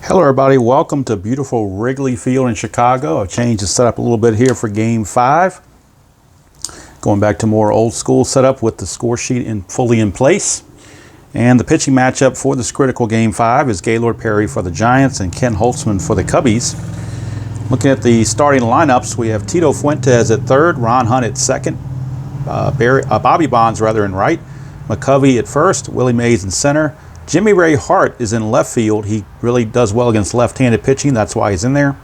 Hello everybody, welcome to beautiful Wrigley Field in Chicago. I've changed the setup a little bit here for Game 5. Going back to more old school setup with the score sheet fully in place. And the pitching matchup for this critical Game 5 is Gaylord Perry for the Giants and Ken Holtzman for the Cubbies. Looking at the starting lineups, we have Tito Fuentes at third, Ron Hunt at second, Bobby Bonds in right, McCovey at first, Willie Mays in center. Jimmy Ray Hart is in left field. He really does well against left-handed pitching. That's why he's in there.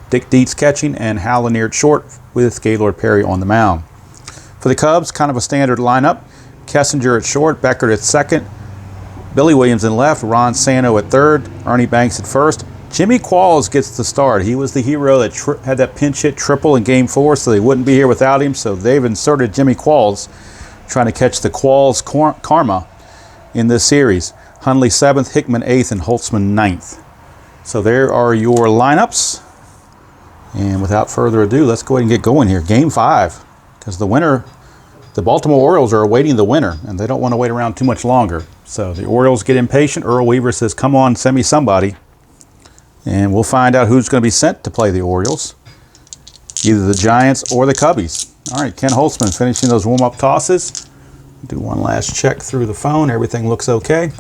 Dick Dietz catching and Hal Lanier at short with Gaylord Perry on the mound. For the Cubs, kind of a standard lineup. Kessinger at short, Beckert at second, Billy Williams in left, Ron Santo at third, Ernie Banks at first. Jimmy Qualls gets the start. He was the hero that had that pinch hit triple in Game 4, so they wouldn't be here without him. So they've inserted Jimmy Qualls, trying to catch the Qualls karma in this series. Hundley 7th, Hickman 8th, and Holtzman 9th. So there are your lineups. And without further ado, let's go ahead and get going here. Game 5. Because the winner, the Baltimore Orioles are awaiting the winner, and they don't want to wait around too much longer. So the Orioles get impatient. Earl Weaver says, come on, send me somebody. And we'll find out who's going to be sent to play the Orioles. Either the Giants or the Cubbies. All right, Ken Holtzman finishing those warm-up tosses. Do one last check through the phone. Everything looks okay.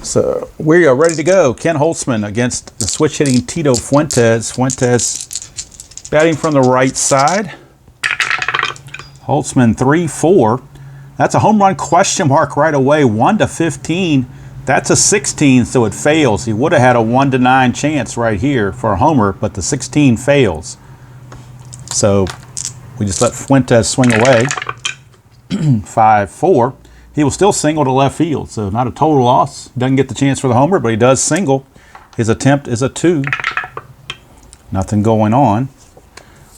So we are ready to go. Ken Holtzman against the switch-hitting Tito Fuentes. Fuentes batting from the right side. Holtzman 3-4. That's a home run question mark right away. 1-15. That's a 16, so it fails. He would have had a 1-9 chance right here for a homer, but the 16 fails. So we just let Fuentes swing away. 5-4. He will still single to left field, so not a total loss. Doesn't get the chance for the homer, but he does single. His attempt is a 2. Nothing going on.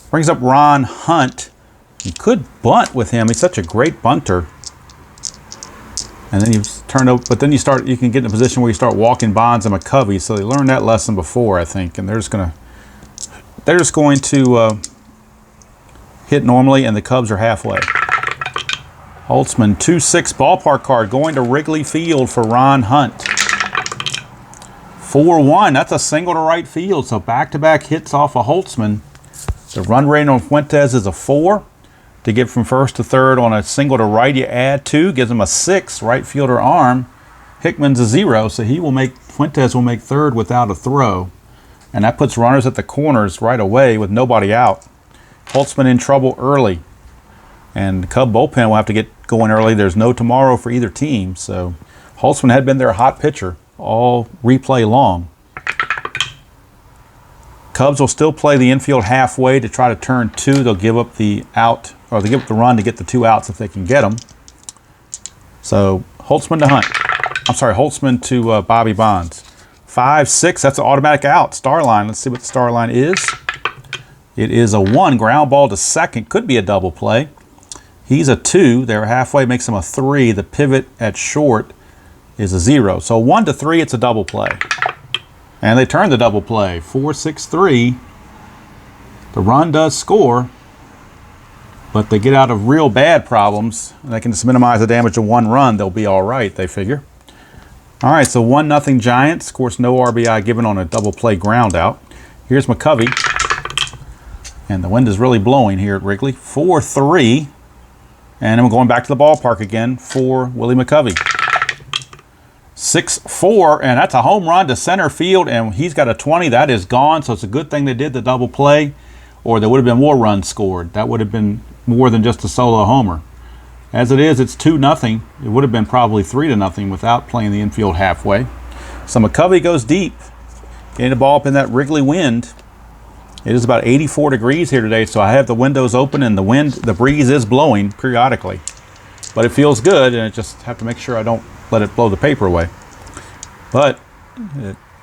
Brings up Ron Hunt. You could bunt with him. He's such a great bunter. And then you turn over, but then you can get in a position where you start walking Bonds and McCovey. So they learned that lesson before, I think, and they're just going to hit normally, and the Cubs are halfway. Holtzman 2-6 ballpark card going to Wrigley Field for Ron Hunt. 4-1. That's a single to right field. So back-to-back hits off of Holtzman. The run rate on Fuentes is a 4. To get from first to third on a single to right, you add 2, gives him a 6. Right fielder arm. Hickman's a 0, so Fuentes will make third without a throw. And that puts runners at the corners right away with nobody out. Holtzman in trouble early. And the Cub bullpen will have to get going early. There's no tomorrow for either team. So Holtzman had been their hot pitcher all replay long. Cubs will still play the infield halfway to try to turn 2. They'll give up the out, or they give up the run to get the 2 outs if they can get them. So Holtzman to Hunt. Holtzman to Bobby Bonds. 5-6, that's an automatic out. Star line, let's see what the star line is. It is a 1, ground ball to second. Could be a double play. He's a 2. They're halfway, makes him a 3. The pivot at short is a 0. So 1-3, it's a double play. And they turn the double play. 4-6-3. The run does score, but they get out of real bad problems. They can just minimize the damage to 1 run. They'll be all right, they figure. All right, so 1-0 Giants. Of course, no RBI given on a double play ground out. Here's McCovey. And the wind is really blowing here at Wrigley. 4-3. And then we're going back to the ballpark again for Willie McCovey. 6-4, and that's a home run to center field, and he's got a 20. That is gone, so it's a good thing they did the double play, or there would have been more runs scored. That would have been more than just a solo homer. As it is, it's 2-0. It would have been probably 3-0 without playing the infield halfway. So McCovey goes deep, getting the ball up in that Wrigley wind. It is about 84 degrees here today, so I have the windows open and the breeze is blowing periodically. But it feels good, and I just have to make sure I don't let it blow the paper away. But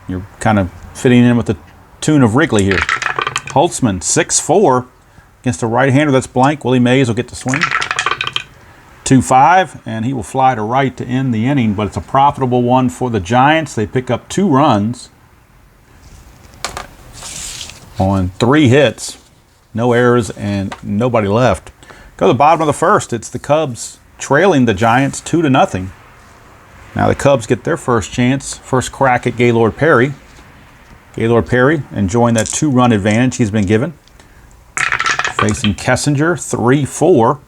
you're kind of fitting in with the tune of Wrigley here. Holtzman 6-4 against a right-hander that's blank. Willie Mays will get the swing. 2-5, and he will fly to right to end the inning, but it's a profitable one for the Giants. They pick up 2 runs on 3 hits, no errors, and nobody left. Go to the bottom of the first. It's the Cubs trailing the Giants 2-0. Now the Cubs get their first chance, first crack at Gaylord Perry. Gaylord Perry enjoying that 2-run advantage he's been given. Facing Kessinger, 3-4.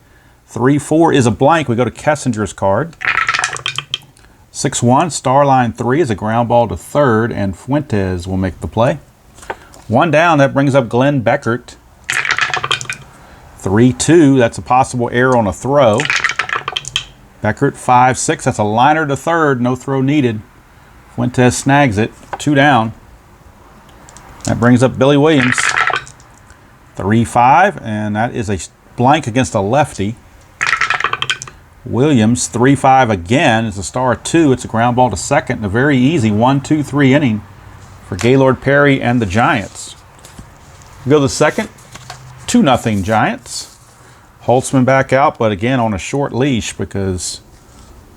3-4 is a blank. We go to Kessinger's card. 6-1, Starline 3 is a ground ball to third, and Fuentes will make the play. 1 down, that brings up Glenn Beckert. 3-2, that's a possible error on a throw. Beckert 5-6, that's a liner to third, no throw needed. Fuentes snags it, 2 down. That brings up Billy Williams. 3-5, and that is a blank against a lefty. Williams, 3-5 again. It's a star 2. It's a ground ball to second. A very easy 1-2-3 inning for Gaylord Perry and the Giants. We go to the second. 2-0 Giants. Holtzman back out, but again on a short leash because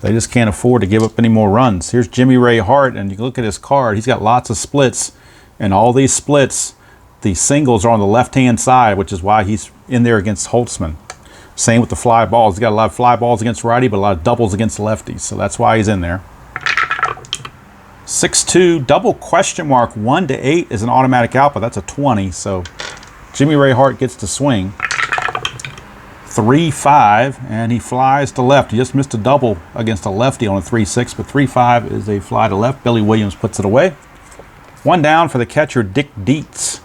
they just can't afford to give up any more runs. Here's Jimmy Ray Hart, and you look at his card. He's got lots of splits, and all these splits, the singles are on the left-hand side, which is why he's in there against Holtzman. Same with the fly balls. He's got a lot of fly balls against righty, but a lot of doubles against lefties, so that's why he's in there. 6-2, double question mark, 1-8 is an automatic out, but that's a 20, so Jimmy Ray Hart gets to swing. 3-5, and he flies to left. He just missed a double against a lefty on a 3-6, but 3-5 is a fly to left. Billy Williams puts it away. 1 down for the catcher, Dick Dietz.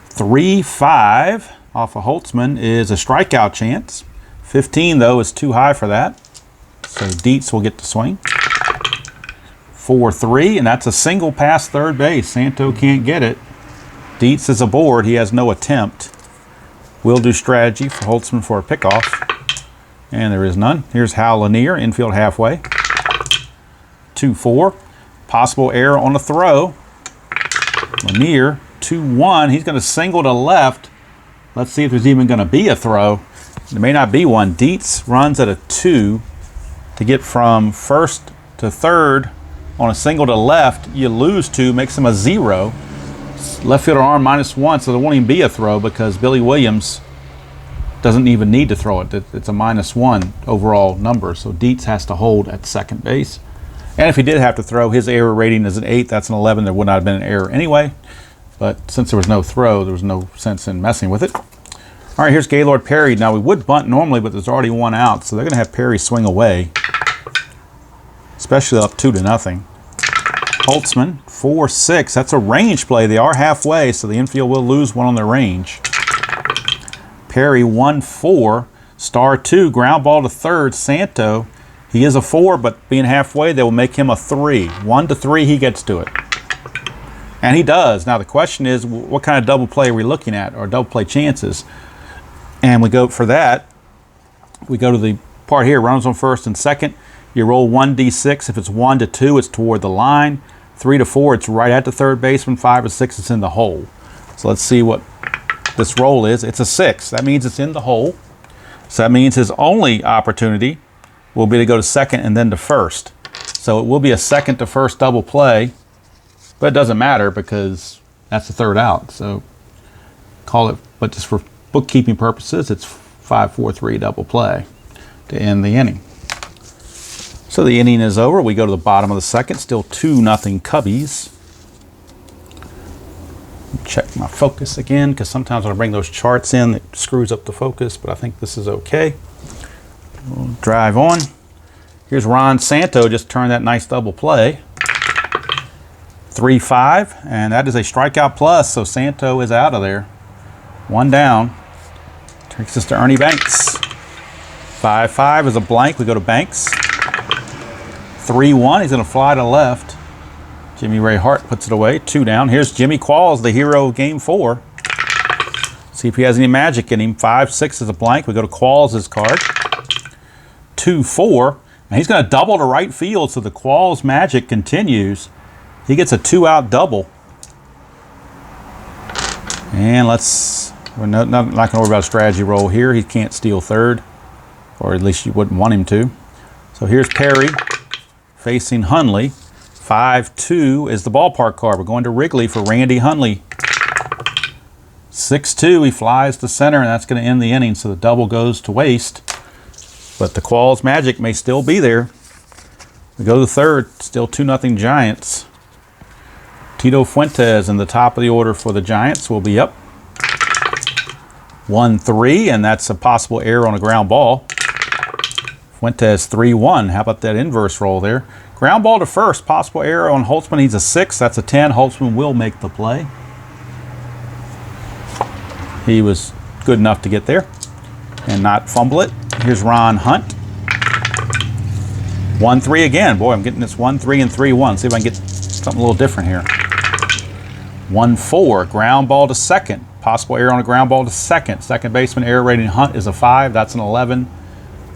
3-5 off of Holtzman is a strikeout chance. 15, though, is too high for that. So Dietz will get to swing. 4-3, and that's a single past third base. Santo can't get it. Dietz is aboard. He has no attempt. We'll do strategy for Holtzman for a pickoff. And there is none. Here's Hal Lanier, infield halfway. 2-4. Possible error on the throw. Lanier, 2-1. He's going to single to left. Let's see if there's even going to be a throw. There may not be one. Dietz runs at a 2 to get from first to third on a single to left. You lose 2, makes him a 0. Left fielder arm -1, so there won't even be a throw because Billy Williams doesn't even need to throw it. It's a -1 overall number, so Dietz has to hold at second base. And if he did have to throw, his error rating is an 8. That's an 11. There would not have been an error anyway. But since there was no throw, there was no sense in messing with it. All right, here's Gaylord Perry. Now, we would bunt normally, but there's already 1 out, so they're going to have Perry swing away, especially up 2-0. Holtzman, 4-6. That's a range play. They are halfway, so the infield will lose 1 on their range. Perry, 1-4. Star 2, ground ball to third. Santo, he is a 4, but being halfway, they will make him a 3. 1-3, he gets to it. And he does. Now, the question is, what kind of double play are we looking at, or double play chances? And we go for that. We go to the part here, runners on first and second. You roll 1d6. If it's 1-2, it's toward the line. 3-4, it's right at the third baseman. 5-6, it's in the hole. So let's see what this roll is. It's a 6. That means it's in the hole. So that means his only opportunity will be to go to second and then to first. So it will be a second to first double play, but it doesn't matter because that's the third out. So call it, but just for bookkeeping purposes, it's 5-4-3 double play to end the inning. So the inning is over. We go to the bottom of the second, still 2-0 Cubbies. Check my focus again, because sometimes when I bring those charts in, it screws up the focus, but I think this is okay. We'll drive on. Here's Ron Santo, just turned that nice double play. 3-5, and that is a strikeout plus, so Santo is out of there. 1 down. Takes us to Ernie Banks. 5-5 is a blank. We go to Banks. 3-1, he's going to fly to left. Jimmy Ray Hart puts it away. 2 down. Here's Jimmy Qualls, the hero of Game 4. See if he has any magic in him. 5-6 is a blank. We go to Qualls' card. 2-4, and he's going to double to right field, so the Qualls magic continues. He gets a 2-out double. And we're not going to worry about a strategy roll here. He can't steal third, or at least you wouldn't want him to. So here's Perry facing Hundley. 5-2 is the ballpark card. We're going to Wrigley for Randy Hundley. 6-2, he flies to center, and that's going to end the inning, so the double goes to waste. But the Qualls magic may still be there. We go to the third, still 2-0 Giants. Tito Fuentes in the top of the order for the Giants will be up. 1-3, and that's a possible error on a ground ball. Fuentes 3-1. How about that inverse roll there? Ground ball to first, possible error on Holtzman. He's a 6, that's a 10. Holtzman will make the play. He was good enough to get there and not fumble it. Here's Ron Hunt. 1-3 again. Boy, I'm getting this 1-3 and 3-1. See if I can get something a little different here. 1-4. Ground ball to second. Possible error on a ground ball to second. Second baseman error rating Hunt is a 5. That's an 11.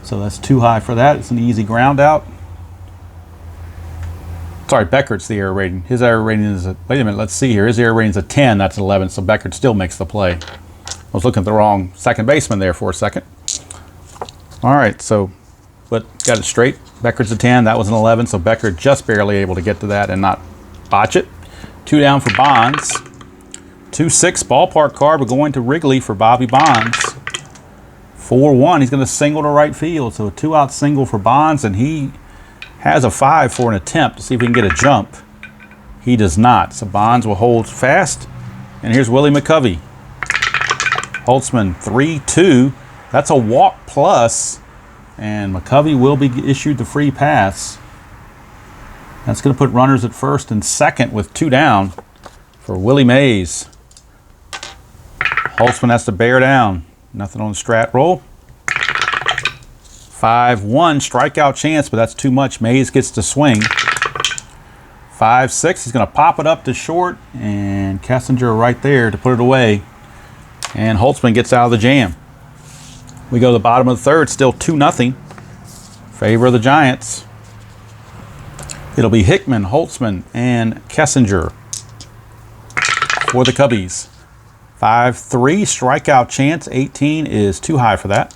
So that's too high for that. It's an easy ground out. Sorry, Beckert's the error rating. His error rating is a, wait a minute, let's see here. His error rating is a 10. That's an 11. So Beckert still makes the play. I was looking at the wrong second baseman there for a second. All right, so, but got it straight. Beckert's a 10. That was an 11. So Beckert just barely able to get to that and not botch it. 2 down for Bonds. 2-6 ballpark card. We're going to Wrigley for Bobby Bonds. 4-1. He's going to single to right field. So a 2-out single for Bonds, and he has a 5 for an attempt to see if he can get a jump. He does not. So Bonds will hold fast. And here's Willie McCovey. Holtzman 3-2. That's a walk plus. And McCovey will be issued the free pass. That's going to put runners at first and second with 2 down for Willie Mays. Holtzman has to bear down. Nothing on the strat roll. 5-1 strikeout chance, but that's too much. Mays gets to swing. 5-6. He's going to pop it up to short, and Kessinger right there to put it away. And Holtzman gets out of the jam. We go to the bottom of the third, still 2-0. Favor of the Giants. It'll be Hickman, Holtzman, and Kessinger for the Cubbies. 5-3 strikeout chance. 18 is too high for that.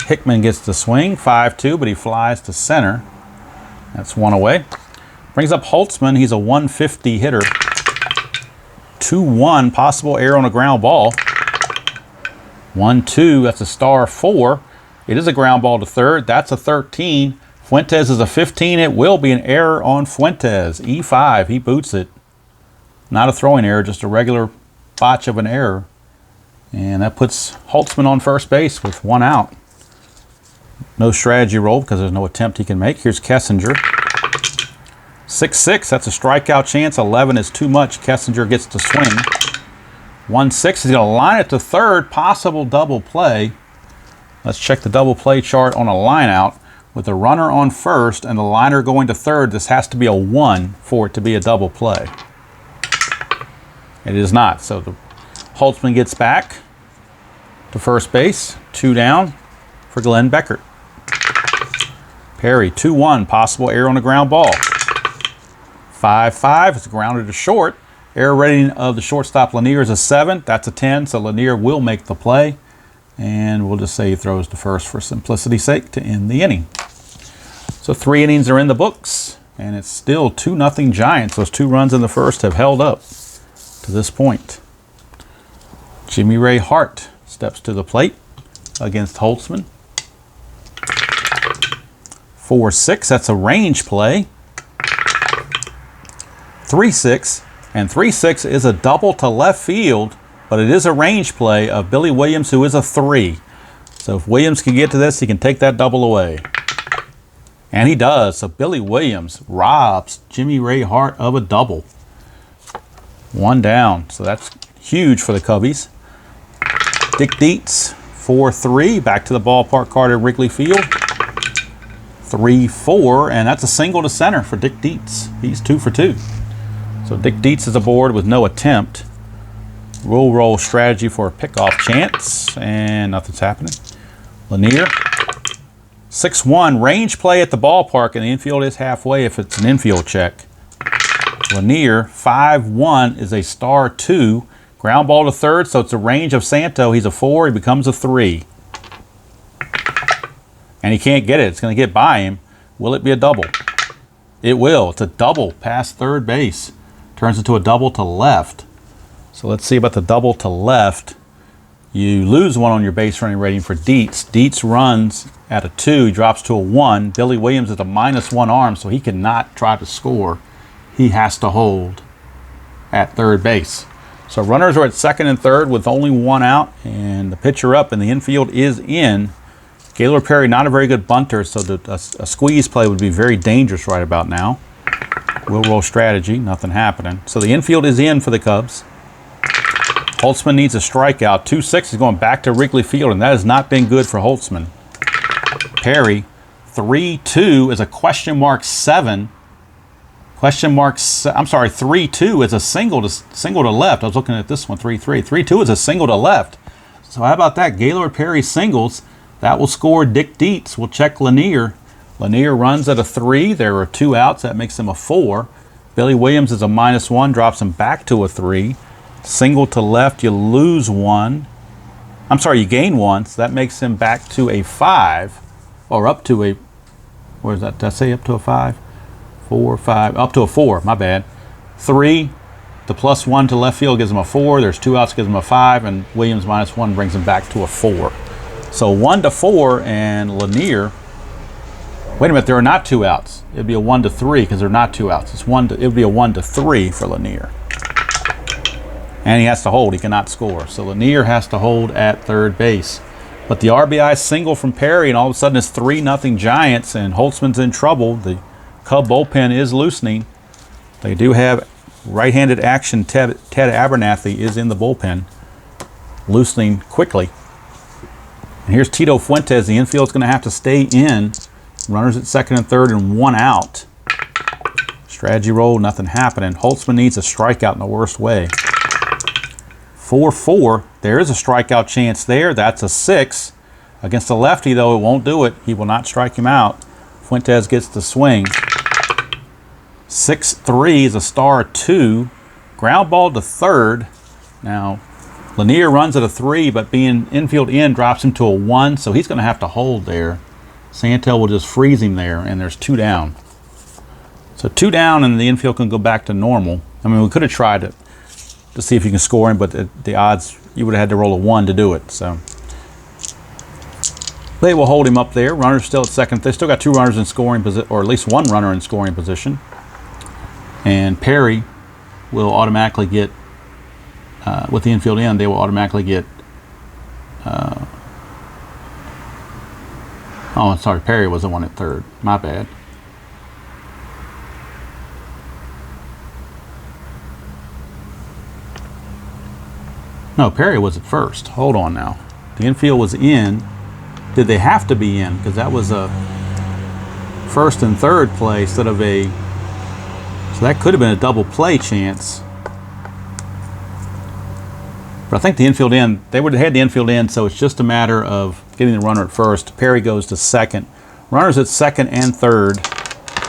Hickman gets the swing. 5-2, but he flies to center. That's 1 away. Brings up Holtzman. He's a 150 hitter. 2-1, possible error on a ground ball. 1-2, that's a star 4. It is a ground ball to third. That's a 13. Fuentes is a 15. It will be an error on Fuentes. E5, he boots it. Not a throwing error, just a regular botch of an error. And that puts Holtzman on first base with 1 out. No strategy roll because there's no attempt he can make. Here's Kessinger. 6-6, that's a strikeout chance. 11 is too much. Kessinger gets to swing. 1-6, he's going to line it to third. Possible double play. Let's check the double play chart on a line out. With the runner on first and the liner going to third, this has to be a 1 for it to be a double play. It is not. So the Holtzman gets back to first base. 2 down for Glenn Beckert. Perry, 2-1, possible error on the ground ball. 5-5, it's grounded to short. Error rating of the shortstop Lanier is a 7. That's a 10, so Lanier will make the play. And we'll just say he throws to first for simplicity's sake to end the inning. So 3 innings are in the books, and it's still 2-0 Giants. Those 2 runs in the first have held up to this point. Jimmy Ray Hart steps to the plate against Holtzman. 4-6, that's a range play. 3-6, and 3-6 is a double to left field, but it is a range play of Billy Williams, who is a 3. So if Williams can get to this, he can take that double away. And he does. So Billy Williams robs Jimmy Ray Hart of a double. 1 down. So that's huge for the Cubbies. Dick Dietz, 4-3. Back to the ballpark card at Wrigley Field. 3-4. And that's a single to center for Dick Dietz. He's 2 for 2. So Dick Dietz is aboard with no attempt. Roll strategy for a pickoff chance. And nothing's happening. Lanier. 6-1, range play at the ballpark, and the infield is halfway if it's an infield check. Lanier, 5-1, is a star 2. Ground ball to third, so it's a range of Santo. He's a 4, he becomes a 3. And he can't get it. It's going to get by him. Will it be a double? It will. It's a double past third base. Turns into a double to left. So let's see about the double to left. You lose 1 on your base running rating for Dietz. Dietz runs at a 2. He drops to a 1. Billy Williams is a -1 arm, so he cannot try to score. He has to hold at third base. So runners are at second and third with only one out, and the pitcher up, and the infield is in. Gaylord Perry, not a very good bunter, so a squeeze play would be very dangerous right about now. We'll roll strategy, nothing happening. So the infield is in for the Cubs. Holtzman needs a strikeout. 2-6 is going back to Wrigley Field, and that has not been good for Holtzman. Perry, 3-2 is a question mark 7. Question mark, I'm sorry, 3-2 is a single to left. I was looking at this one, 3-3. 3-2 is a single to left. So how about that? Gaylord Perry singles. That will score Dick Dietz. We'll check Lanier. Lanier runs at a 3. There are 2 outs. That makes him a 4. Billy Williams is a -1, drops him back to a 3. Single to left, you lose 1. I'm sorry, you gain 1. So that makes him back to a 5. Or up to a, where is that? Did I say up to a 5? 4, 5, up to a 4, my bad. 3, the +1 to left field gives him a 4. There's 2 outs, gives him a 5. And Williams -1 brings him back to a 4. So 1-4, and Lanier, wait a minute, there are not 2 outs. It'd be a 1-3 because there are not 2 outs. It would be a 1-3 for Lanier. And he has to hold, he cannot score. So Lanier has to hold at third base. But the RBI single from Perry, and all of a sudden it's 3-0 Giants, and Holtzman's in trouble. The Cub bullpen is loosening. They do have right-handed action. Ted Abernathy is in the bullpen, loosening quickly. And here's Tito Fuentes. The infield's going to have to stay in. Runners at second and third and 1 out. Strategy roll, nothing happening. Holtzman needs a strikeout in the worst way. 4-4. There is a strikeout chance there. That's a 6. Against the lefty, though, it won't do it. He will not strike him out. Fuentes gets the swing. 6-3 is a star 2. Ground ball to third. Now, Lanier runs at a 3, but being infield in drops him to a 1, so he's going to have to hold there. Santel will just freeze him there, and there's 2 down. So 2 down, and the infield can go back to normal. I mean, we could have tried to see if you can score him, but the odds, you would have had to roll a 1 to do it. So they will hold him up there. Runners still at second. They still got 2 runners in scoring position, or at least 1 runner in scoring position. And Perry will automatically get, with the infield in, they will automatically get, oh, sorry, Perry was the one at third. My bad. No, Perry was at first. Hold on now. The infield was in. Did they have to be in? Because that was a first and third play instead of a... So that could have been a double play chance. But I think the infield in, they would have had the infield in, so it's just a matter of getting the runner at first. Perry goes to second. Runners at second and third.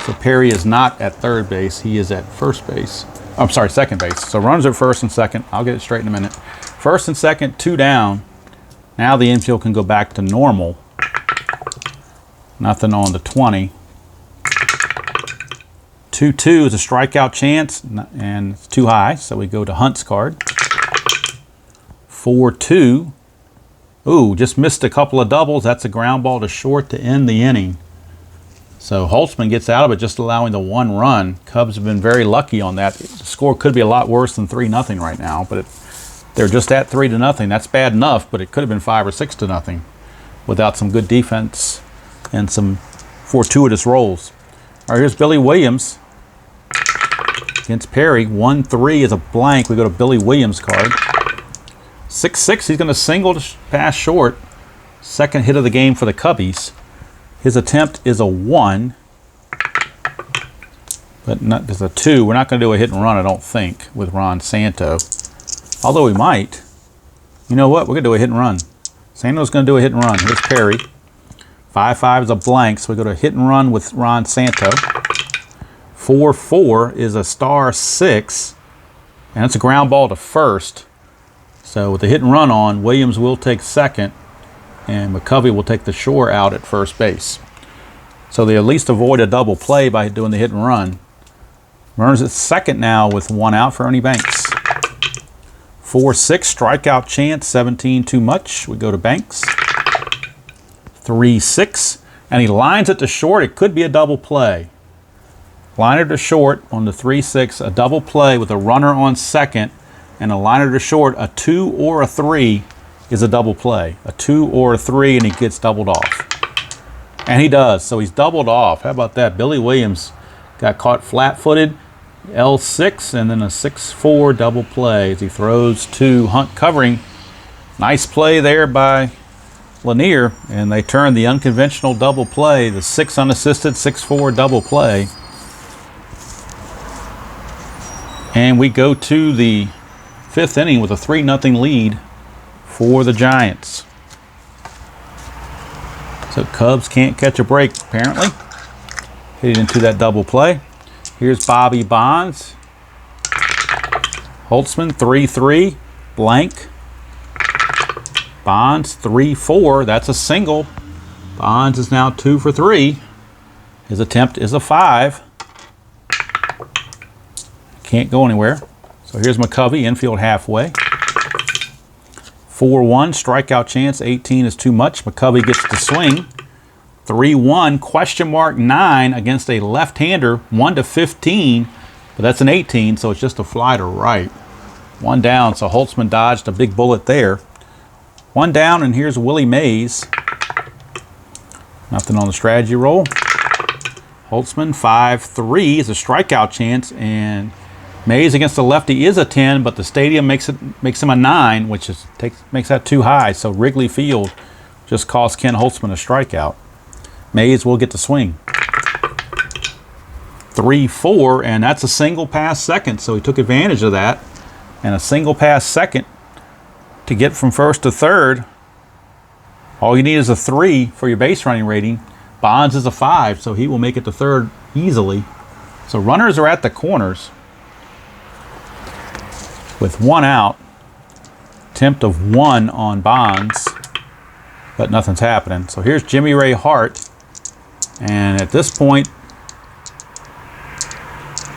So Perry is not at third base. He is at first base. I'm sorry, second base. So runners at first and second. I'll get it straight in a minute. First and second, 2 down. Now the infield can go back to normal. Nothing on the 20. 2-2 is a strikeout chance, and it's too high, so we go to Hunt's card. 4-2. Ooh, just missed a couple of doubles. That's a ground ball to short to end the inning. So Holtzman gets out of it, just allowing the 1 run. Cubs have been very lucky on that. The score could be a lot worse than 3-0 right now, but they're just at 3-0. That's bad enough, but it could have been 5 or 6-0 without some good defense and some fortuitous rolls. All right, here's Billy Williams against Perry. 1-3 is a blank. We go to Billy Williams' card. 6-6, he's going to single to pass short. Second hit of the game for the Cubbies. His attempt is a 1, but not, there's a 2. We're not going to do a hit and run, I don't think, with Ron Santo. Although we might. You know what? We're going to do a hit and run. Santo's going to do a hit and run. Here's Perry. 5-5 is a blank, so we go to hit and run with Ron Santo. 4-4 is a star 6, and it's a ground ball to first. So with the hit and run on, Williams will take second, and McCovey will take the shore out at first base. So they at least avoid a double play by doing the hit and run. Runners at second now with 1 out for Ernie Banks. 4-6, strikeout chance, 17 too much. We go to Banks. 3-6, and he lines it to short. It could be a double play. Liner to short on the 3-6, a double play with a runner on second, and a liner to short, a 2 or a 3 is a double play. A 2 or a 3, and he gets doubled off. And he does, so he's doubled off. How about that? Billy Williams got caught flat-footed, L6, and then a 6-4 double play as he throws to Hunt covering. Nice play there by Lanier, and they turn the unconventional double play, the 6 unassisted, 6-4 double play. And we go to the 5th inning with a 3-0 lead for the Giants. So Cubs can't catch a break, apparently. Headed into that double play. Here's Bobby Bonds. Holtzman, 3-3, blank. Bonds, 3-4, that's a single. Bonds is now 2 for 3. His attempt is a 5. Can't go anywhere. So here's McCovey, infield halfway. 4-1, strikeout chance, 18 is too much. McCovey gets the swing. 3-1, question mark 9 against a left-hander, 1-15, but that's an 18, so it's just a fly to right. 1 down, so Holtzman dodged a big bullet there. 1 down, and here's Willie Mays. Nothing on the strategy roll. Holtzman, 5-3 is a strikeout chance, and Mays against the lefty is a 10, but the stadium makes him a 9, which makes that too high. So Wrigley Field just cost Ken Holtzman a strikeout. Mays will get the swing. 3-4, and that's a single pass second, so he took advantage of that. And a single pass second to get from first to third. All you need is a 3 for your base running rating. Bonds is a 5, so he will make it to third easily. So runners are at the corners with 1 out. Attempt of 1 on Bonds, but nothing's happening. So here's Jimmy Ray Hart, and at this point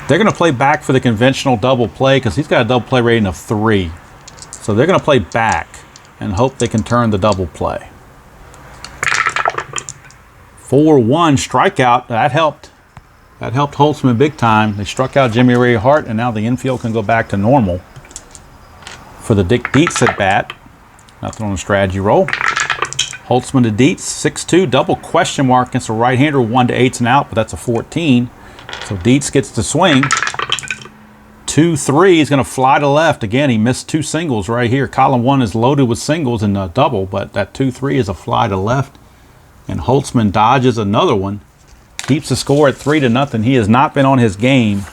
they're going to play back for the conventional double play because he's got a double play rating of 3. So they're going to play back and hope they can turn the double play. 4-1 strikeout, that helped. That helped Holtzman big time. They struck out Jimmy Ray Hart, and now the infield can go back to normal. For the Dick Dietz at bat, nothing on the strategy roll. Holtzman to Dietz, 6-2, double question mark against a right-hander, 1-8's an out, but that's a 14. So Dietz gets the swing. 2-3, he's going to fly to left. Again, he missed 2 singles right here. Column 1 is loaded with singles and a double, but that 2-3 is a fly to left. And Holtzman dodges another one. Keeps the score at 3-0. He has not been on his game,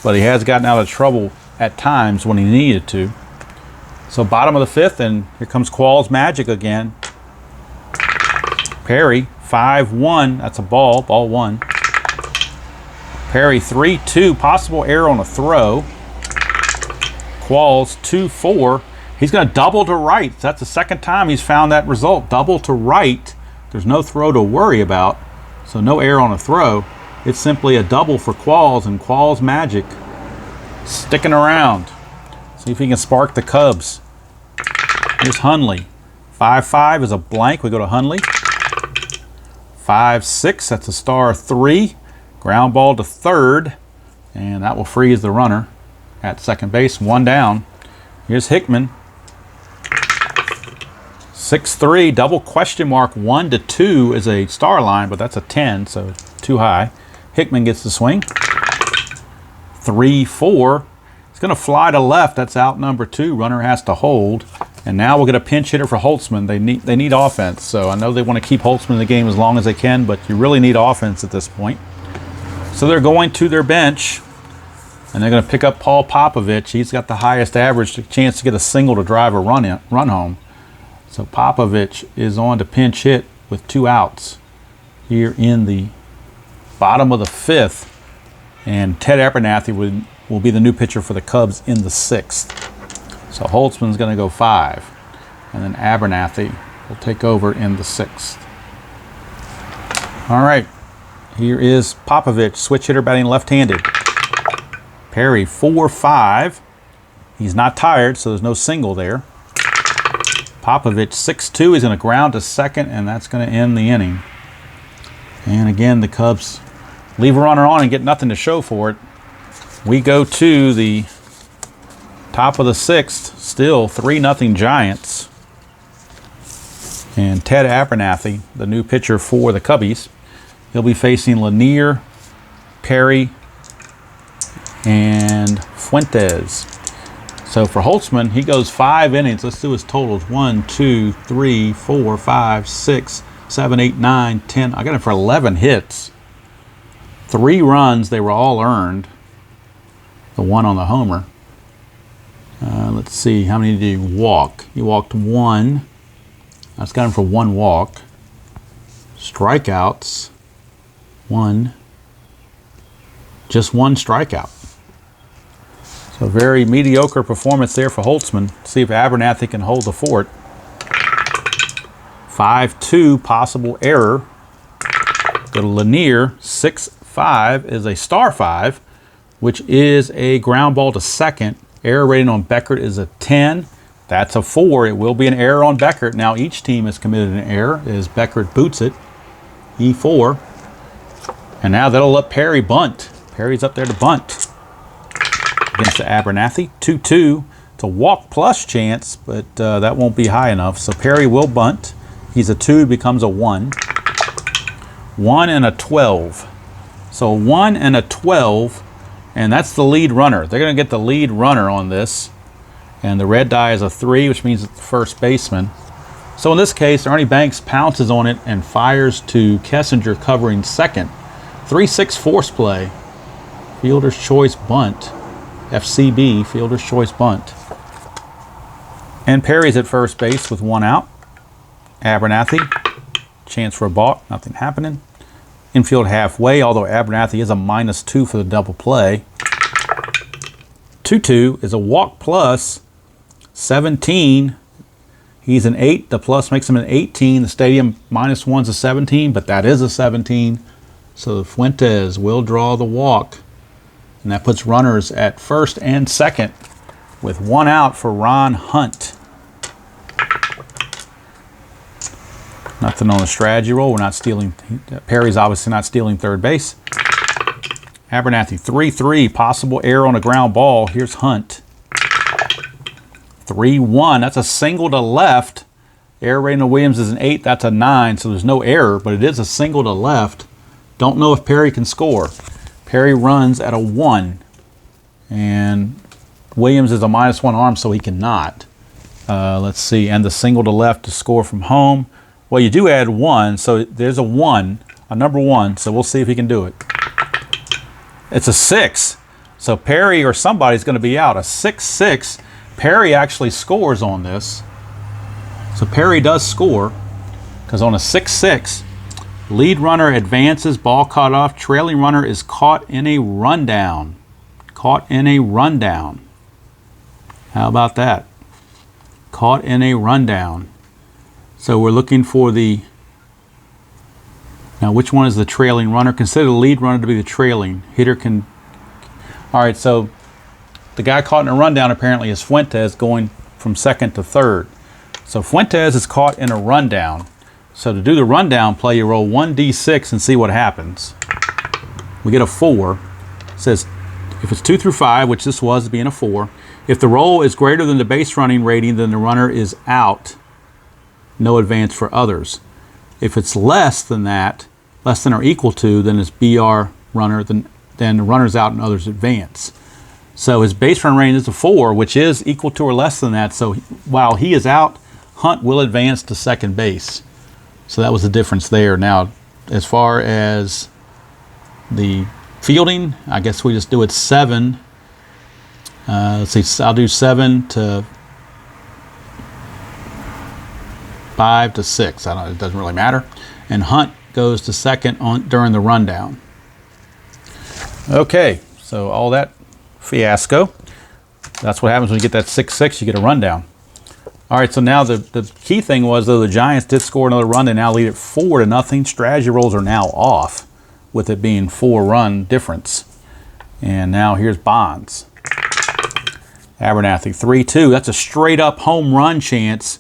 but he has gotten out of trouble at times when he needed to. So bottom of the 5th, and here comes Qualls magic again. Perry, 5-1, that's a ball 1. Perry, 3-2, possible error on a throw. Qualls, 2-4. He's going to double to right. That's the second time he's found that result. Double to right. There's no throw to worry about, so no error on a throw. It's simply a double for Qualls, and Qualls magic sticking around. See if he can spark the Cubs. Here's Hundley. 5-5 is a blank. We go to Hundley. 5-6, that's a star 3. Ground ball to third, and that will freeze the runner at second base. 1 down. Here's Hickman. 6-3, double question mark. 1-2 is a star line, but that's a 10, so too high. Hickman gets the swing. 3-4. It's going to fly to left. That's out number 2. Runner has to hold. And now we'll get a pinch hitter for Holtzman. They need offense. So I know they want to keep Holtzman in the game as long as they can, but you really need offense at this point. So they're going to their bench, and they're going to pick up Paul Popovich. He's got the highest average chance to get a single to drive a run home. So Popovich is on to pinch hit with 2 outs here in the bottom of the 5th. And Ted Abernathy will be the new pitcher for the Cubs in the 6th. So Holtzman's going to go 5. And then Abernathy will take over in the 6th. All right. Here is Popovich, switch hitter batting left-handed. Perry, 4-5. He's not tired, so there's no single there. Popovich, 6-2. He's going to ground to second, and that's going to end the inning. And again, the Cubs leave a runner on and get nothing to show for it. We go to the top of the 6th, still 3-0 Giants. And Ted Abernathy, the new pitcher for the Cubbies, he'll be facing Lanier, Perry, and Fuentes. So for Holtzman, he goes 5 innings. Let's do his totals. 1, 2, 3, 4, 5, 6, 7, 8, 9, 10. I got him for 11 hits. 3 runs. They were all earned. The one on the homer. Let's see. How many did he walk? He walked 1. I just got him for 1 walk. Strikeouts. 1. Just 1 strikeout. So very mediocre performance there for Holtzman. See if Abernathy can hold the fort. 5-2 possible error. Go to Lanier. 6-5 is a star 5, which is a ground ball to second. Error rating on Beckert is a 10. That's a 4. It will be an error on Beckert. Now each team has committed an error as Beckert boots it. E4. And now that'll let Perry bunt. Perry's up there to bunt against the Abernathy. 2-2. It's a walk plus chance, but that won't be high enough. So Perry will bunt. He's a 2, becomes a 1. 1 and a 12. So 1 and a 12, and that's the lead runner. They're going to get the lead runner on this. And the red die is a 3, which means it's the first baseman. So in this case, Ernie Banks pounces on it and fires to Kessinger covering second. 3-6 force play. Fielder's choice bunt. FCB, fielder's choice bunt. And Perry's at first base with 1 out. Abernathy, chance for a balk, nothing happening. Infield halfway, although Abernathy is a -2 for the double play. 2-2 is a walk plus 17. He's an 8. The plus makes him an 18. The stadium -1's a 17, but that is a 17. So Fuentes will draw the walk. And that puts runners at first and second with 1 out for Ron Hunt. Nothing on the strategy roll. We're not stealing. Perry's obviously not stealing third base. Abernathy 3-3. Possible error on a ground ball. Here's Hunt. 3-1. That's a single to left. Error rating of Williams is an 8. That's a 9. So there's no error, but it is a single to left. Don't know if Perry can score. Perry runs at a 1. And Williams is a -1 arm, so he cannot. Let's see. And the single to left to score from home. Well, you do add 1, so there's a 1, a number 1, so we'll see if he can do it. It's a 6, so Perry or somebody's going to be out. A 6-6. Perry actually scores on this. So Perry does score, because on a 6-6, lead runner advances, ball caught off, trailing runner is caught in a rundown. Caught in a rundown. How about that? Caught in a rundown. So we're looking for the, now which one is the trailing runner? Consider the lead runner to be the trailing. Hitter can, all right, so the guy caught in a rundown apparently is Fuentes going from second to third. So Fuentes is caught in a rundown. So to do the rundown play, you roll 1d6 and see what happens. We get a 4. It says if it's 2 through 5, which this was being a 4, if the roll is greater than the base running rating, then the runner is out. No advance for others. If it's less than that, less than or equal to, then it's BR runner, then the runner's out and others advance. So his base run rating is a 4, which is equal to or less than that. So while he is out, Hunt will advance to second base. So that was the difference there. Now, as far as the fielding, I guess we just do it 7. Let's see, I'll do 7 to 5 to 6. I don't know, it doesn't really matter. And Hunt goes to second during the rundown. Okay, so all that fiasco. That's what happens when you get that 6-6, you get a rundown. All right, so now the key thing was, though, the Giants did score another run. They now lead it 4-0. Strategy rolls are now off with it being 4-run difference. And now here's Bonds. Abernathy 3-2. That's a straight up home run chance.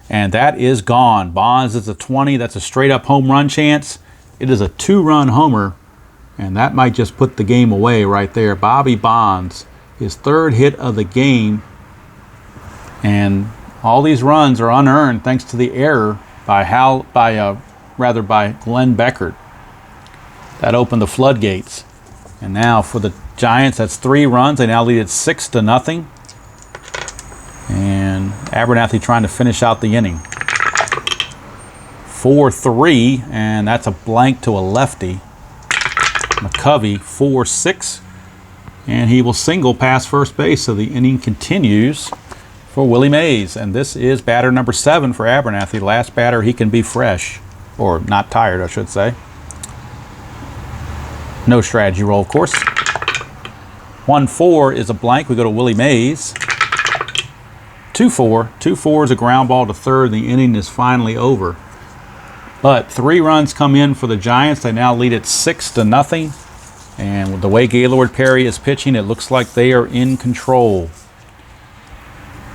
And that is gone. Bonds is a 20. That's a straight up home run chance. It is a 2-run homer, and that might just put the game away right there. Bobby Bonds, his 3rd hit of the game, and all these runs are unearned thanks to the error by Glenn Beckert. That opened the floodgates. And now for the Giants, that's 3 runs. They now lead it 6-0. And Abernathy trying to finish out the inning. 4-3, and that's a blank to a lefty. McCovey, 4-6, and he will single past first base, so the inning continues for Willie Mays. And this is batter number 7 for Abernathy, last batter he can be fresh, or not tired, I should say. No strategy roll, of course. 1-4 is a blank. We go to Willie Mays. 2-4. 2-4 is a ground ball to third. The inning is finally over. But 3 runs come in for the Giants. They now lead it 6-0. And with the way Gaylord Perry is pitching, it looks like they are in control.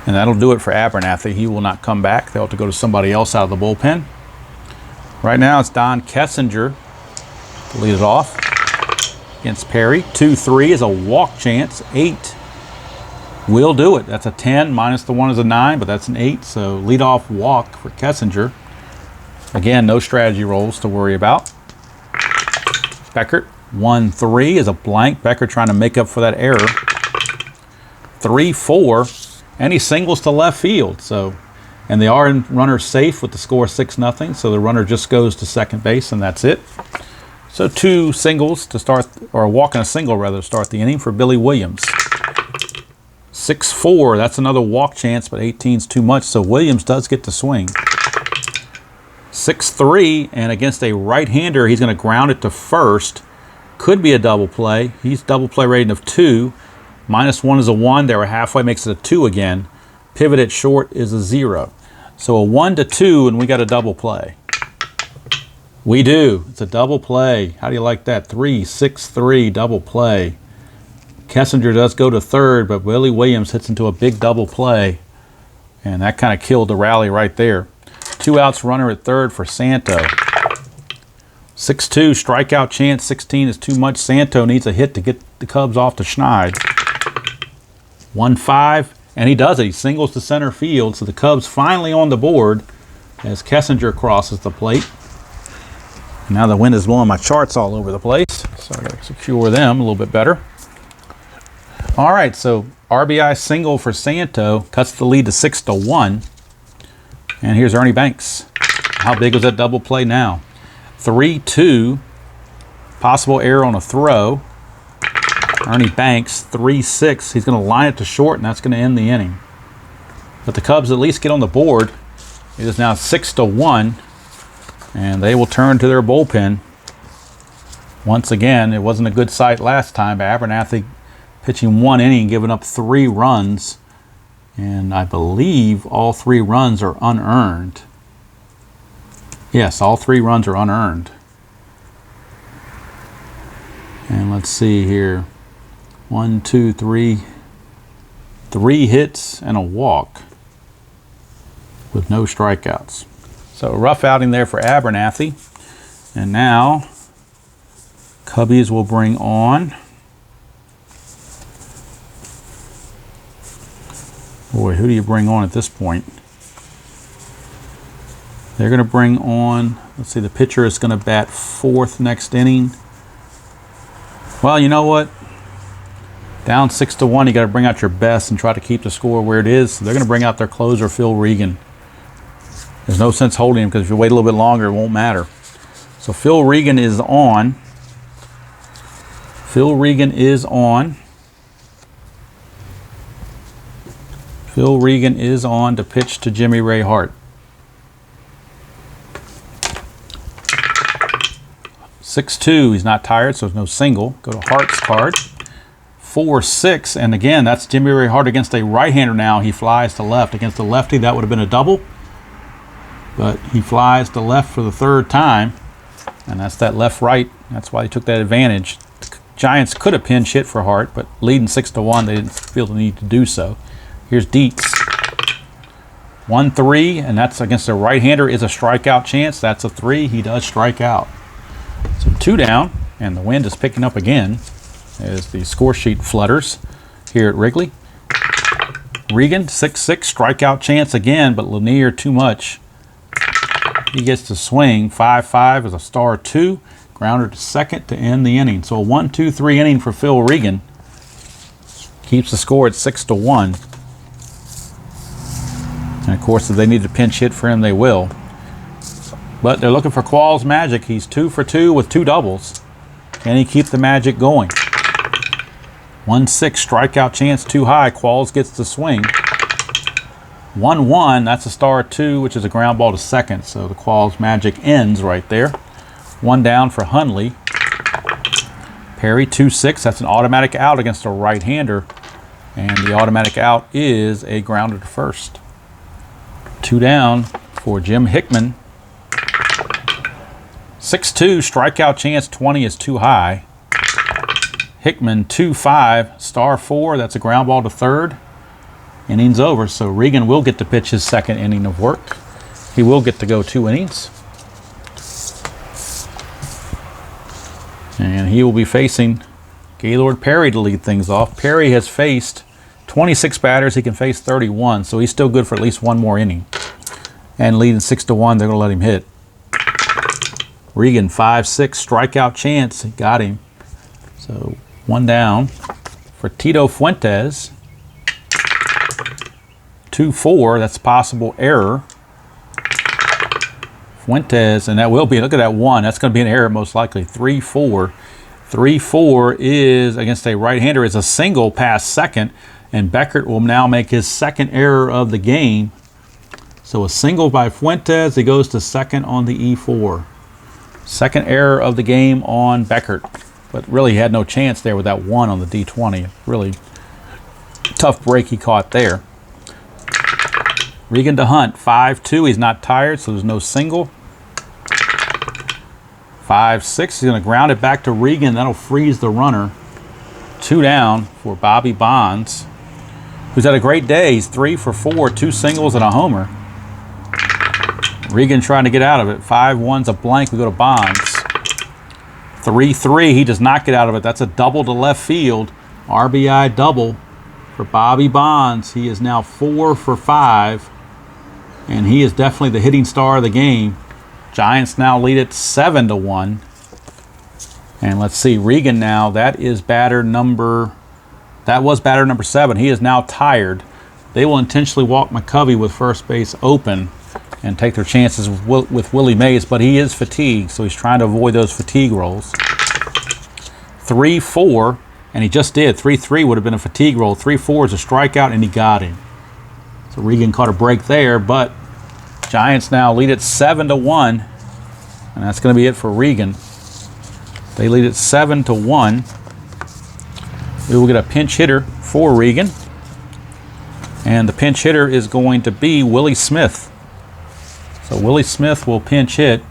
And that'll do it for Abernathy. He will not come back. They'll have to go to somebody else out of the bullpen. Right now it's Don Kessinger to lead it off against Perry. 2-3 is a walk chance. 8 will do it. That's a 10. Minus the 1 is a 9, but that's an 8. So leadoff walk for Kessinger. Again, no strategy rolls to worry about. Beckert, 1-3 is a blank. Beckert trying to make up for that error. 3-4, and he singles to left field. And they are in runner safe with the score 6-0. So the runner just goes to second base, and that's it. So 2 singles to start, or a walk and a single rather, to start the inning for Billy Williams. 6-4, that's another walk chance, but 18's too much. So Williams does get to swing. 6-3, and against a right-hander, he's going to ground it to first. Could be a double play. He's double play rating of 2. Minus 1 is a 1. They were halfway, makes it a 2 again. Pivot at short is a 0. So a 1-2, and we got a double play. We do. It's a double play. How do you like that? 3-6-3 double play. Kessinger does go to third, but Willie Williams hits into a big double play. And that kind of killed the rally right there. 2 outs, runner at third for Santo. 6-2, strikeout chance. 16 is too much. Santo needs a hit to get the Cubs off to Schneid. 1-5, and he does it. He singles to center field, so the Cubs finally on the board as Kessinger crosses the plate. And now the wind is blowing my charts all over the place, so I gotta secure them a little bit better. All right, so RBI single for Santo cuts the lead to 6-1. And here's Ernie Banks. How big was that double play now? 3-2, possible error on a throw. Ernie Banks, 3-6. He's going to line it to short, and that's going to end the inning. But the Cubs at least get on the board. It is now 6-1, and they will turn to their bullpen. Once again, it wasn't a good sight last time, but Abernathy pitching 1 inning, giving up 3 runs. And I believe all 3 runs are unearned. Yes, all 3 runs are unearned. And let's see here. 1, 2, 3. 3 hits and a walk with no strikeouts. So a rough outing there for Abernathy. And now Cubbies will bring on, boy, who do you bring on at this point? They're going to bring on, let's see, the pitcher is going to bat 4th next inning. Well, you know what? Down 6-1, you got to bring out your best and try to keep the score where it is. So they're going to bring out their closer, Phil Regan. There's no sense holding him because if you wait a little bit longer, it won't matter. So Phil Regan is on. Phil Regan is on. Phil Regan is on to pitch to Jimmy Ray Hart. 6-2, he's not tired, so there's no single. Go to Hart's card. 4-6, and again, that's Jimmy Ray Hart against a right-hander now. He flies to left. Against a lefty, that would have been a double. But he flies to left for the 3rd time, and that's that left-right. That's why he took that advantage. The Giants could have pinch hit for Hart, but leading 6-1, they didn't feel the need to do so. Here's Dietz. 1-3, and that's against a right-hander is a strikeout chance. That's a 3. He does strike out. 2 down, and the wind is picking up again as the score sheet flutters here at Wrigley. Regan, 6-6, strikeout chance again, but Lanier too much. He gets to swing. 5-5 is a star 2. Grounder to second to end the inning. So a 1-2-3 inning for Phil Regan. Keeps the score at 6-1. And of course, if they need to pinch hit for him, they will. But they're looking for Qualls' magic. He's 2 for 2 with 2 doubles. Can he keep the magic going? 1-6, strikeout chance too high. Qualls gets the swing. 1-1, that's a star 2, which is a ground ball to second. So the Qualls' magic ends right there. 1 down for Hundley. Perry, 2-6, that's an automatic out against a right-hander. And the automatic out is a grounder to first. 2 down for Jim Hickman. 6-2, strikeout chance 20 is too high. Hickman, 2-5, star 4, that's a ground ball to third. Inning's over, so Regan will get to pitch his second inning of work. He will get to go 2 innings. And he will be facing Gaylord Perry to lead things off. Perry has faced 26 batters. He can face 31, so he's still good for at least 1 more inning. And leading 6-1, they're going to let him hit. Regan, 5-6, strikeout chance. He got him. So 1 down for Tito Fuentes. 2-4, that's possible error. Fuentes, and that will be, look at that 1. That's going to be an error most likely. 3-4. 3-4 is, against a right-hander, is a single past second. And Beckert will now make his second error of the game. So a single by Fuentes. He goes to second on the E4. Second error of the game on Beckert. But really he had no chance there with that 1 on the D20. Really tough break he caught there. Regan to Hunt, 5-2. He's not tired, so there's no single. 5-6. He's going to ground it back to Regan. That'll freeze the runner. 2 down for Bobby Bonds, who's had a great day. He's 3 for 4, 2 singles and a homer. Regan trying to get out of it. 5-1's a blank. We go to Bonds. 3-3. He does not get out of it. That's a double to left field. RBI double for Bobby Bonds. He is now 4 for 5. And he is definitely the hitting star of the game. Giants now lead it 7-1. And let's see, Regan now, that was batter number 7. He is now tired. They will intentionally walk McCovey with first base open and take their chances with Willie Mays, but he is fatigued, so he's trying to avoid those fatigue rolls. 3-4, and he just did. 3-3 would have been a fatigue roll. 3-4 is a strikeout, and he got him. So Regan caught a break there, but Giants now lead it 7-1, and that's going to be it for Regan. They lead it 7-1. We will get a pinch hitter for Regan, and the pinch hitter is going to be Willie Smith. So Willie Smith will pinch hit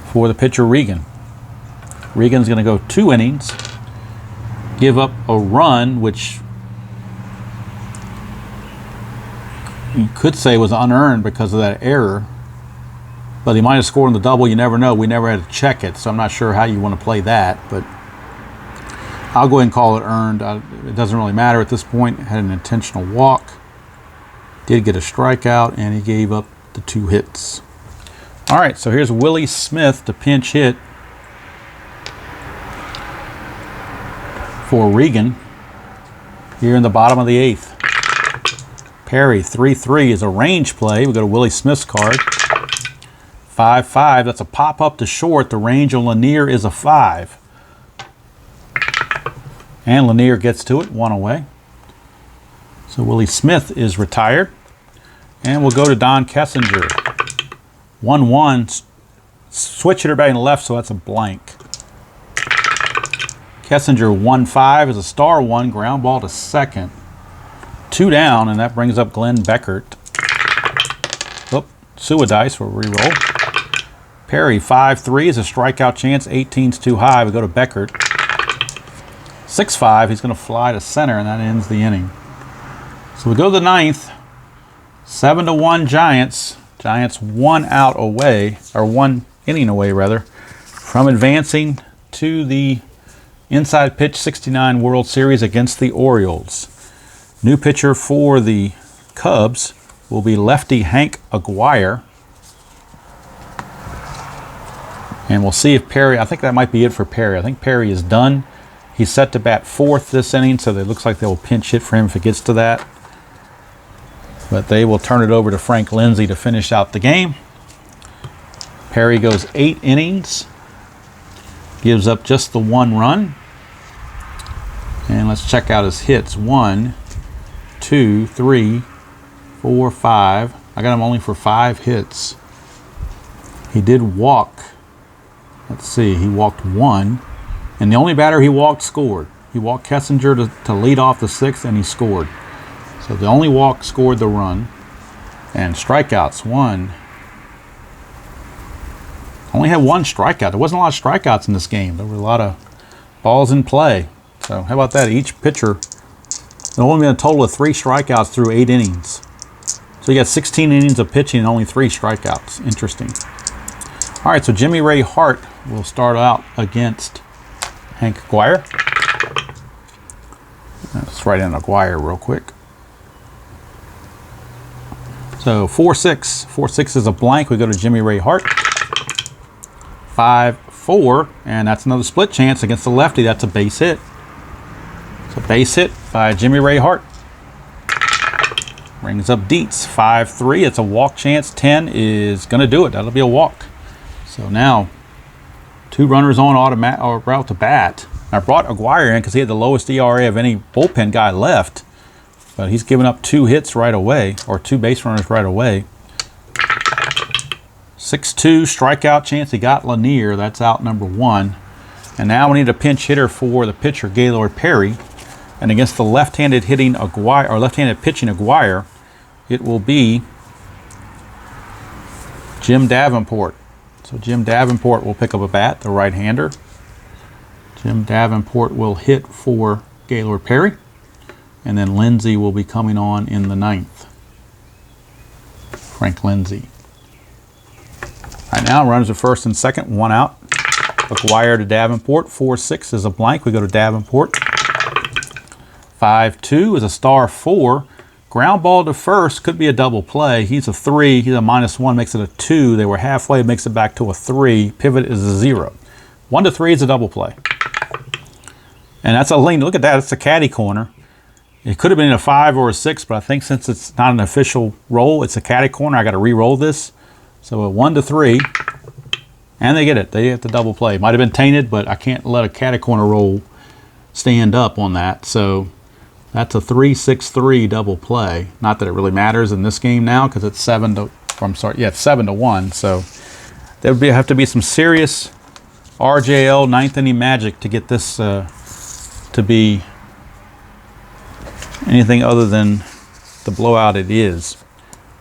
for the pitcher Regan. Regan's going to go 2 innings, give up a run, which you could say was unearned because of that error. But he might have scored on the double. You never know. We never had to check it, so I'm not sure how you want to play that. But I'll go ahead and call it earned. It doesn't really matter at this point. Had an intentional walk. Did get a strikeout, and he gave up the 2 hits. All right, so here's Willie Smith to pinch hit for Regan here in the bottom of the 8th. Perry, 3-3 is a range play. We go to Willie Smith's card. 5-5, that's a pop-up to short. The range on Lanier is a 5. And Lanier gets to it, 1 away. So Willie Smith is retired. And we'll go to Don Kessinger. 1-1, switch hitter batting left, so that's a blank. Kessinger, 1-5 is a star 1, ground ball to second. 2 down, and that brings up Glenn Beckert. Oh, Suadice for a reroll. Perry, 5-3 is a strikeout chance. 18's too high. We go to Beckert. 6-5, he's going to fly to center, and that ends the inning. So we go to the 9th. 7-1 Giants. Giants 1 out away, or 1 inning away rather, from advancing to the Inside Pitch 69 World Series against the Orioles. New pitcher for the Cubs will be lefty Hank Aguirre. And we'll see if Perry, I think that might be it for Perry. I think Perry is done. He's set to bat fourth this inning, so it looks like they will pinch hit for him if it gets to that. But they will turn it over to Frank Lindsay to finish out the game. Perry goes 8 innings, gives up just the 1 run. And let's check out his hits. 1, 2, 3, 4, 5. I got him only for 5 hits. He did walk. Let's see, he walked 1. And the only batter he walked scored. He walked Kessinger to lead off the 6th, and he scored. So the only walk scored the run. And strikeouts, 1. Only had 1 strikeout. There wasn't a lot of strikeouts in this game. There were a lot of balls in play. So how about that? Each pitcher, there only been a total of 3 strikeouts through 8 innings. So you got 16 innings of pitching and only 3 strikeouts. Interesting. All right, so Jimmy Ray Hart will start out against Hank Aguirre. Let's write in Aguirre real quick. So 4-6. 4-6 is a blank. We go to Jimmy Ray Hart. 5-4, and that's another split chance against the lefty. That's a base hit. It's a base hit by Jimmy Ray Hart. Rings up Dietz. 5-3. It's a walk chance. 10 is going to do it. That'll be a walk. So now 2 runners on automatic or route to bat. I brought Aguirre in because he had the lowest ERA of any bullpen guy left, but he's given up 2 hits right away, or 2 base runners right away. 6-2 strikeout chance. He got Lanier. That's out number 1. And now we need a pinch hitter for the pitcher Gaylord Perry. And against the left-handed hitting Aguirre, or left-handed pitching Aguirre, it will be Jim Davenport. So Jim Davenport will pick up a bat, the right-hander. Jim Davenport will hit for Gaylord Perry. And then Lindsay will be coming on in the 9th. Frank Lindsay. All right, now runners are first and second, 1 out. Aguirre to Davenport. 4-6 is a blank. We go to Davenport. 5-2 is a star 4. Ground ball to first could be a double play. He's a 3. He's a -1, makes it a 2. They were halfway, makes it back to a 3. Pivot is a 0. 1-3 is a double play. And that's a lean. Look at that. It's a caddy corner. It could have been a 5 or a 6, but I think since it's not an official roll, it's a caddy corner. I got to re-roll this. So a 1-3, and they get it. They get the double play. Might have been tainted, but I can't let a caddy corner roll stand up on that. So that's a 3-6-3 double play. Not that it really matters in this game now because it's 7-1. So there would have to be some serious RJL 9th inning magic to get this to be anything other than the blowout it is.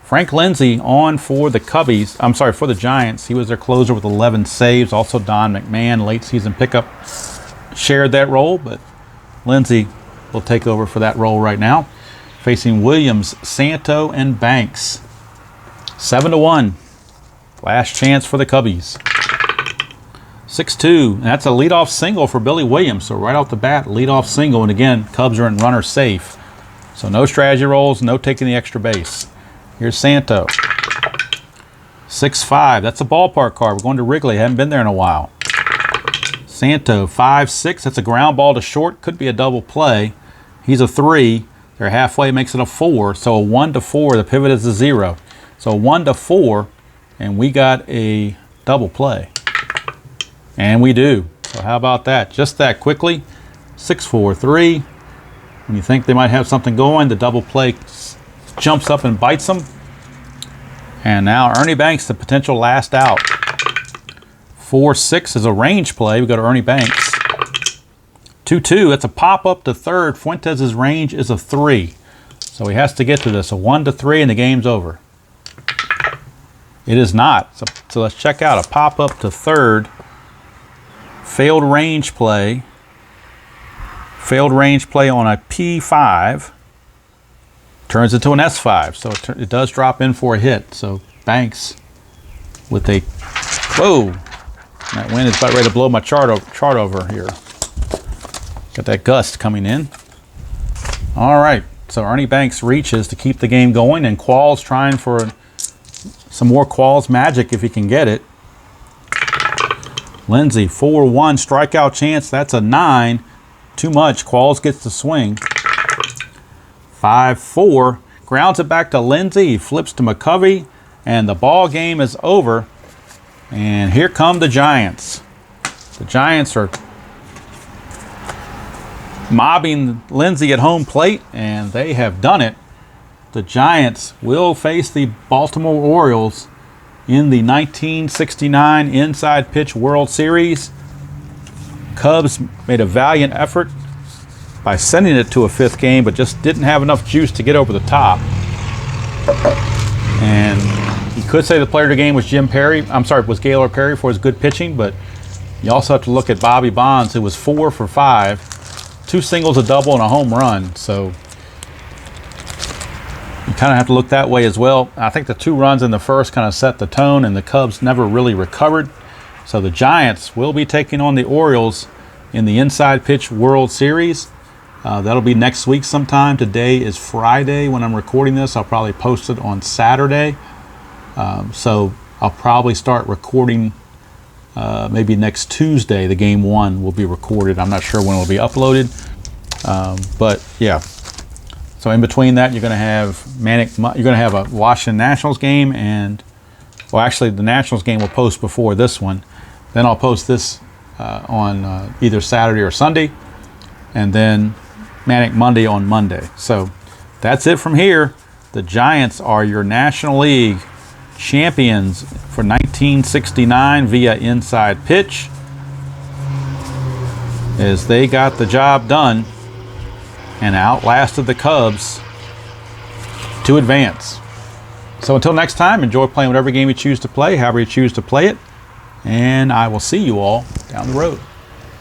Frank Lindsay on for the Cubbies. I'm sorry, for the Giants. He was their closer with 11 saves. Also Don McMahon, late season pickup, shared that role, but Lindsay will take over for that role right now. Facing Williams, Santo, and Banks. 7-1. Last chance for the Cubbies. 6-2. And that's a leadoff single for Billy Williams. So right off the bat, leadoff single. And again, Cubs are in runner safe. So no strategy rolls, no taking the extra base. Here's Santo. 6-5. That's a ballpark card. We're going to Wrigley. Haven't been there in a while. Santo, 5-6. That's a ground ball to short. Could be a double play. He's a 3. They're halfway, makes it a 4. So a 1-4. The pivot is a 0. So 1-4, and we got a double play. And we do. So how about that? Just that quickly. 6-4-3. When you think they might have something going, the double play jumps up and bites them. And now Ernie Banks, the potential last out. 4-6 is a range play. We go to Ernie Banks. 2-2, that's a pop up to third. Fuentes' range is a 3. So he has to get to this. A 1-3 and the game's over. It is not. So let's check out a pop up to third. Failed range play. Failed range play on a P5. Turns into an S5. So it does drop in for a hit. So Banks with a Whoa. That wind is about ready to blow my chart over here. Got that gust coming in. All right. So Ernie Banks reaches to keep the game going, and Qualls trying for some more Qualls magic if he can get it. Lindsay, 4-1 strikeout chance. That's a 9. Too much. Qualls gets the swing. 5-4. Grounds it back to Lindsay. He flips to McCovey, and the ball game is over. And here come the Giants. The Giants are mobbing Lindsay at home plate, and they have done it. The Giants will face the Baltimore Orioles in the 1969 Inside Pitch World Series. Cubs made a valiant effort by sending it to a 5th game, but just didn't have enough juice to get over the top. And you could say the player of the game was was Gaylord Perry for his good pitching, but you also have to look at Bobby Bonds, who was 4 for 5, 2 singles, a double, and a home run. So you kind of have to look that way as well. I think the 2 runs in the first kind of set the tone, and the Cubs never really recovered. So the Giants will be taking on the Orioles in the Inside Pitch World Series. That'll be next week sometime. Today is Friday when I'm recording this. I'll probably post it on Saturday. So I'll probably start recording maybe next Tuesday. The game 1 will be recorded. I'm not sure when it will be uploaded. But yeah. So in between that, you're going to have a Washington Nationals game, and well, actually the Nationals game will post before this one. Then I'll post this on either Saturday or Sunday, and then Manic Monday on Monday. So that's it from here. The Giants are your National League champions for 1969 via Inside Pitch, as they got the job done and outlasted the Cubs to advance. So until next time, enjoy playing whatever game you choose to play, however you choose to play it, and I will see you all down the road.